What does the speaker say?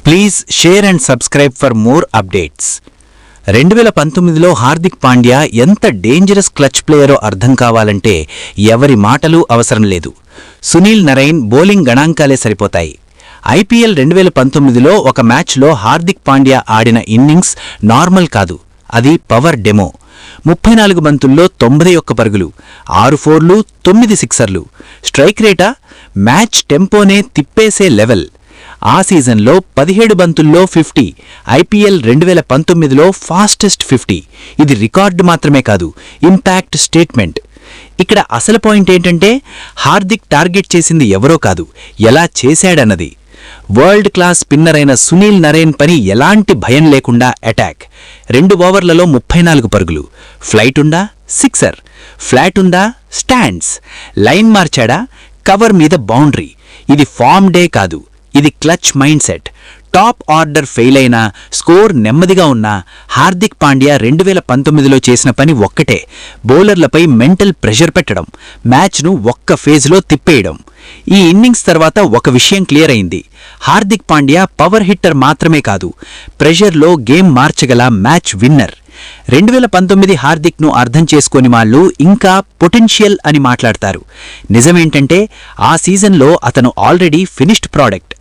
Please share and subscribe for more updates. 2019లో హార్దిక్ పాండ్యా ఎంత dangerous clutch ప్లేయరో అర్థం కావాలంటే ఎవరి మాటలు అవసరం లేదు. సునీల్ నరైన్ బౌలింగ్ గణాంకాలే సరిపోతాయి. ఐపీఎల్ 2019లో ఒక మ్యాచ్లో హార్దిక్ పాండ్యా ఆడిన ఇన్నింగ్స్ నార్మల్ కాదు, అది పవర్ డెమో. 34 బంతుల్లో 91 పరుగులు, 6 ఫోర్లు, 9 సిక్సర్లు. స్ట్రైక్ రేటా మ్యాచ్ టెంపోనే తిప్పేసే లెవెల్. ఆ సీజన్లో 17 బంతుల్లో 50, ఐపీఎల్ 2019లో ఫాస్టెస్ట్ 50. ఇది రికార్డు మాత్రమే కాదు, ఇంపాక్ట్ స్టేట్మెంట్. ఇక్కడ అసలు పాయింట్ ఏంటంటే హార్దిక్ టార్గెట్ చేసింది ఎవరో కాదు, ఎలా చేశాడన్నది. వరల్డ్ క్లాస్ స్పిన్నర్ అయిన సునీల్ నరైన్ పని ఎలాంటి భయం లేకుండా అటాక్. 2 ఓవర్లలో 34 పరుగులు. ఫ్లైట్ ఉందా? సిక్సర్. ఫ్లాట్ ఉందా? స్టాండ్స్. లైన్ మార్చాడా? కవర్ మీద బౌండరీ. ఇది ఫామ్ డే కాదు, ఇది clutch mind set. Top order fail అయినా, స్కోర్ నెమ్మదిగా ఉన్నా హార్దిక్ పాండ్యా 2019లో చేసిన పని ఒక్కటే, బౌలర్లపై మెంటల్ ప్రెషర్ పెట్టడం, మ్యాచ్ను ఒక్క ఫేజ్లో తిప్పేయడం. ఈ ఇన్నింగ్స్ తర్వాత ఒక విషయం క్లియర్ అయింది, హార్దిక్ పాండ్యా పవర్ హిట్టర్ మాత్రమే కాదు, ప్రెషర్లో గేమ్ మార్చగల మ్యాచ్ విన్నర్. 2019 హార్దిక్ను అర్థం చేసుకోని వాళ్ళు ఇంకా పొటెన్షియల్ అని మాట్లాడతారు. నిజమేంటంటే ఆ సీజన్లో అతను ఆల్రెడీ ఫినిష్డ్ ప్రోడక్ట్.